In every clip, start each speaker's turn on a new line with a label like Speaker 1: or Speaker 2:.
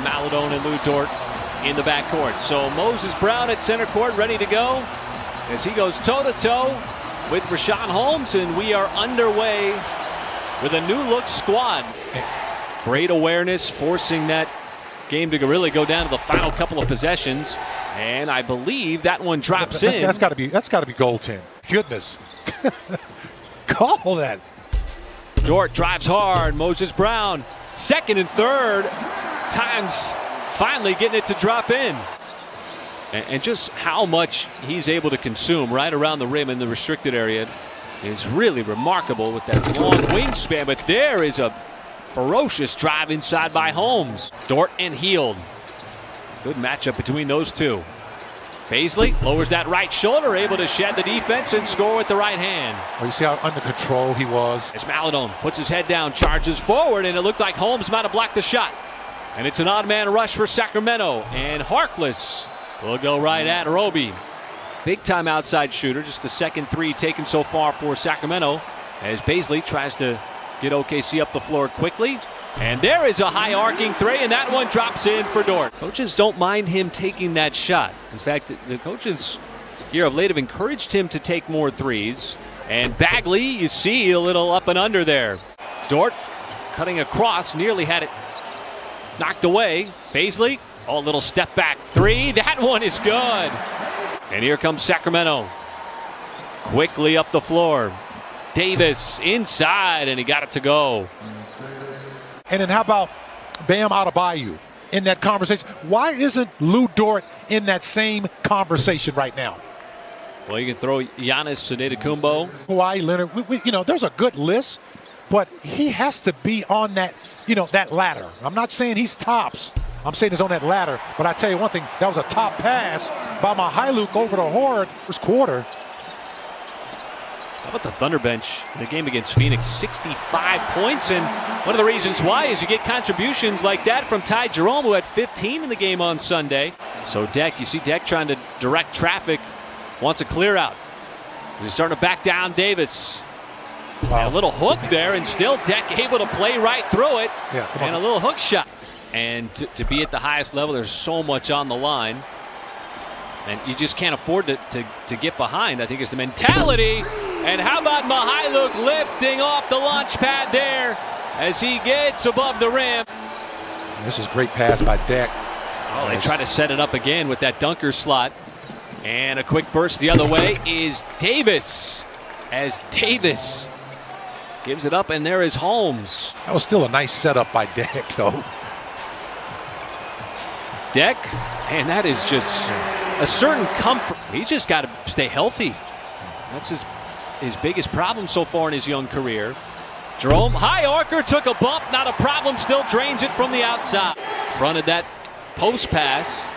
Speaker 1: Maladone and Lou Dort in the backcourt. So Moses Brown at center court, ready to go as he goes toe-to-toe with Richaun Holmes, and we are underway with a new-look squad. Great awareness, forcing that game to really go down to the final couple of possessions, and I believe that one drops in.
Speaker 2: That's got to be goal 10. Goodness, call that.
Speaker 1: Dort drives hard. Moses Brown, second and third times, finally getting it to drop in. And just how much he's able to consume right around the rim in the restricted area is really remarkable with that long wingspan. But there is a ferocious drive inside by Holmes. Dort and Hield. Good matchup between those two. Baisley lowers that right shoulder, able to shed the defense and score with the right hand.
Speaker 2: Oh, you see how under control he was?
Speaker 1: As Maladone puts his head down, charges forward, and it looked like Holmes might have blocked the shot. And it's an odd man rush for Sacramento, and Harkless will go right at Roby. Big time outside shooter, just the second three taken so far for Sacramento, as Baisley tries to get OKC up the floor quickly. And there is a high arcing three, and that one drops in for Dort. Coaches don't mind him taking that shot. In fact, the coaches here of late have encouraged him to take more threes. And Bagley, you see a little up and under there. Dort cutting across, nearly had it knocked away. Baisley, a little step back three. That one is good. And here comes Sacramento. Quickly up the floor. Davis inside, and he got it to go.
Speaker 2: And then how about Bam Adebayo in that conversation? Why isn't Lou Dort in that same conversation right now?
Speaker 1: Well, you can throw Giannis Antetokounmpo.
Speaker 2: Kawhi Leonard. There's a good list, but he has to be on that, that ladder. I'm not saying he's tops. I'm saying he's on that ladder. But I tell you one thing, that was a top pass by Mykhailiuk over the Horde first quarter.
Speaker 1: How about the Thunder bench in the game against Phoenix? 65 points, and one of the reasons why is you get contributions like that from Ty Jerome, who had 15 in the game on Sunday. So Deck, you see Deck trying to direct traffic, wants a clear out. He's starting to back down Davis. Wow. A little hook there, and still Deck able to play right through it. And a little hook shot. And to be at the highest level, there's so much on the line. And you just can't afford to get behind, I think, is the mentality. And how about Mykhailiuk lifting off the launch pad there as he gets above the rim.
Speaker 2: This is great pass by Deck.
Speaker 1: Oh, they try to set it up again with that dunker slot. And a quick burst the other way is Davis. As Davis gives it up, and there is Holmes.
Speaker 2: That was still a nice setup by Deck, though.
Speaker 1: Deck, and that is just a certain comfort. He's just got to stay healthy. That's his biggest problem so far in his young career. Jerome, high arcer, took a bump, not a problem, still drains it from the outside. Fronted that post pass.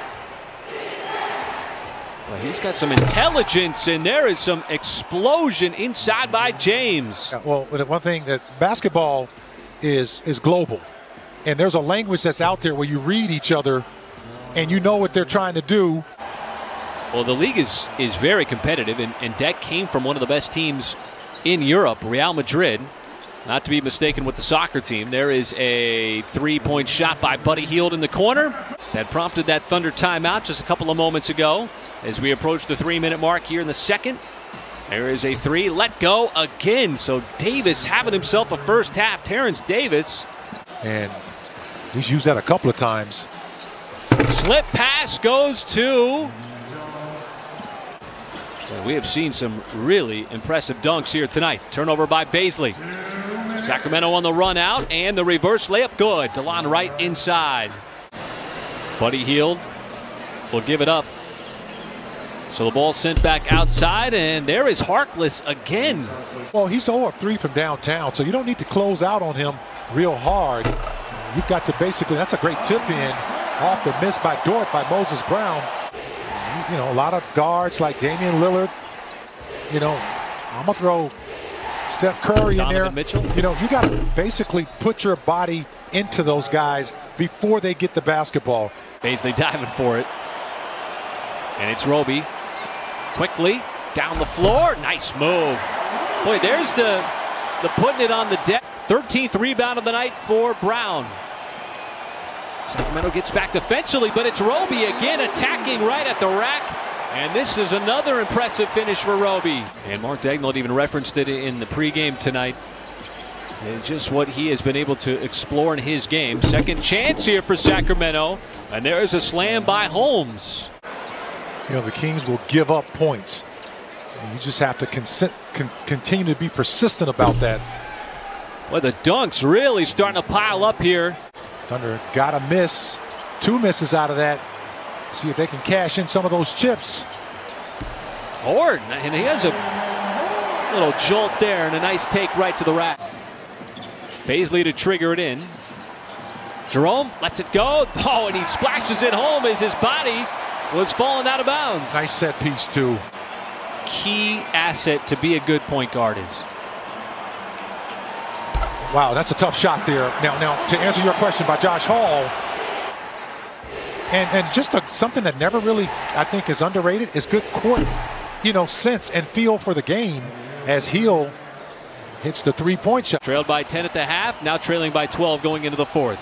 Speaker 1: But he's got some intelligence, and there is some explosion inside by James.
Speaker 2: Well, one thing, that basketball is global. And there's a language that's out there where you read each other and you know what they're trying to do.
Speaker 1: Well, the league is very competitive, and Deck came from one of the best teams in Europe, Real Madrid. Not to be mistaken with the soccer team. There is a three-point shot by Buddy Hield in the corner that prompted that Thunder timeout just a couple of moments ago. As we approach the 3-minute mark here in the second, there is a three. Let go again. So Davis having himself a first half. Terrence Davis.
Speaker 2: And he's used that a couple of times.
Speaker 1: Slip pass goes to... We have seen some really impressive dunks here tonight. Turnover by Baisley. Sacramento on the run out, and the reverse layup good. DeLon right inside. Buddy Hield will give it up. So the ball sent back outside, and there is Harkless again.
Speaker 2: Well, he's 0 of 3 from downtown, so you don't need to close out on him real hard. You've got to basically, that's a great tip in off the miss by Dort by Moses Brown. A lot of guards like Damian Lillard. I'm going to throw Steph Curry in there.
Speaker 1: Mitchell.
Speaker 2: You got to basically put your body into those guys before they get the basketball.
Speaker 1: Baisley diving for it. And it's Roby. Quickly down the floor. Nice move. Boy, there's the putting it on the deck. 13th rebound of the night for Brown. Sacramento gets back defensively, but it's Roby again attacking right at the rack. And this is another impressive finish for Roby. And Mark Daigneault even referenced it in the pregame tonight. And just what he has been able to explore in his game. Second chance here for Sacramento. And there's a slam by Holmes.
Speaker 2: You know, the Kings will give up points. And you just have to continue to be persistent about that.
Speaker 1: Well, the dunks really starting to pile up here.
Speaker 2: Thunder got a miss. 2 misses out of that. See if they can cash in some of those chips.
Speaker 1: Horde, and he has a little jolt there and a nice take right to the rack. Baisley to trigger it in. Jerome lets it go. Oh, and he splashes it home as his body was falling out of bounds.
Speaker 2: Nice set piece, too.
Speaker 1: Key asset to be a good point guard is.
Speaker 2: Wow, that's a tough shot there. Now, to answer your question by Josh Hall, and just something that never really, I think, is underrated is good court, sense and feel for the game as Hill hits the 3-point shot.
Speaker 1: Trailed by 10 at the half, now trailing by 12 going into the fourth.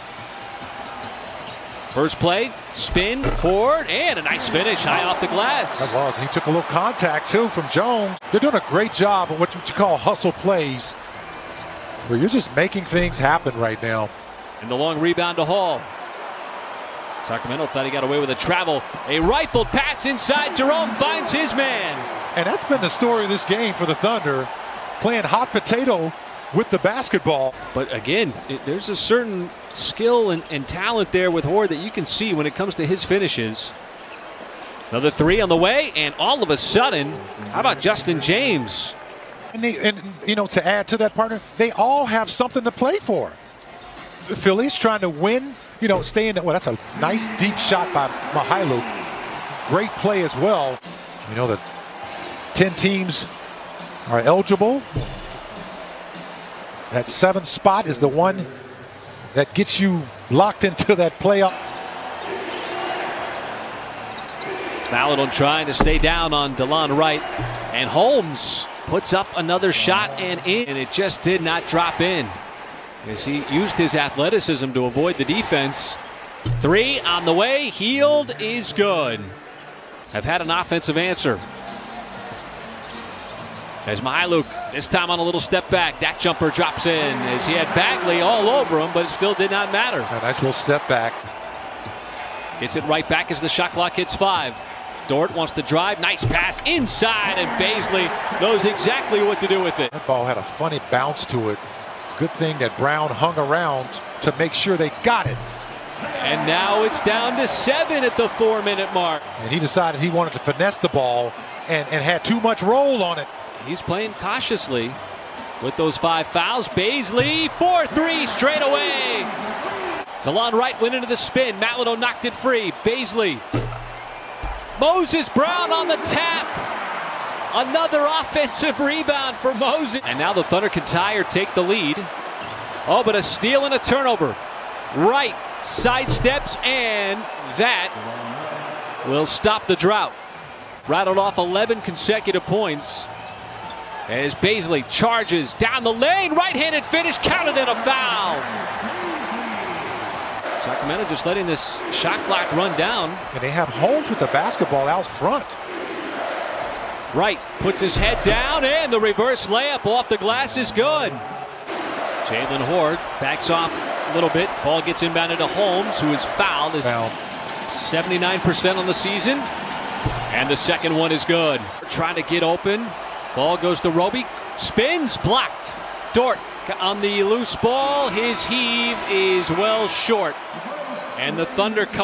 Speaker 1: First play, spin, Horde, and a nice finish high off the glass.
Speaker 2: That was. He took a little contact, too, from Jones. They're doing a great job of what you call hustle plays, where you're just making things happen right now.
Speaker 1: And the long rebound to Hall. Sacramento thought he got away with a travel. A rifled pass inside. Jerome finds his man.
Speaker 2: And that's been the story of this game for the Thunder, playing hot potato with the basketball.
Speaker 1: But again, there's a certain skill and talent there with Horde that you can see when it comes to his finishes. Another 3 on the way, and all of a sudden, how about Justin James?
Speaker 2: And to add to that, partner, they all have something to play for. Philly's trying to win, stay in. Well, that's a nice deep shot by Mihailuk. Great play as well. The 10 teams are eligible. That 7th spot is the one that gets you locked into that playoff.
Speaker 1: Maladon trying to stay down on DeLon Wright, and Holmes puts up another shot and in, and it just did not drop in as he used his athleticism to avoid the defense. 3 on the way. Healed is good. Have had an offensive answer. As Mihailuk, this time on a little step back, that jumper drops in as he had Bagley all over him, but it still did not matter.
Speaker 2: A nice little step back.
Speaker 1: Gets it right back as the shot clock hits 5. Dort wants to drive. Nice pass inside, and Baisley knows exactly what to do with it.
Speaker 2: That ball had a funny bounce to it. Good thing that Brown hung around to make sure they got it.
Speaker 1: And now it's down to 7 at the 4-minute mark.
Speaker 2: And he decided he wanted to finesse the ball and had too much roll on it.
Speaker 1: He's playing cautiously with those 5 fouls. Baisley, 4-3 straight away. DeLon Wright went into the spin. Maladon knocked it free. Baisley. Moses Brown on the tap. Another offensive rebound for Moses. And now the Thunder can tie or take the lead. Oh, but a steal and a turnover. Wright sidesteps, and that will stop the drought. Rattled off 11 consecutive points. As Baisley charges down the lane, right-handed finish, counted in a foul. Sacramento just letting this shot clock run down.
Speaker 2: And they have Holmes with the basketball out front.
Speaker 1: Wright puts his head down, and the reverse layup off the glass is good. Jalen Horde backs off a little bit. Ball gets inbounded to Holmes, who is fouled. Is 79% on the season. And the second one is good. Trying to get open. Ball goes to Roby. Spins, blocked. Dort on the loose ball. His heave is well short. And the Thunder come.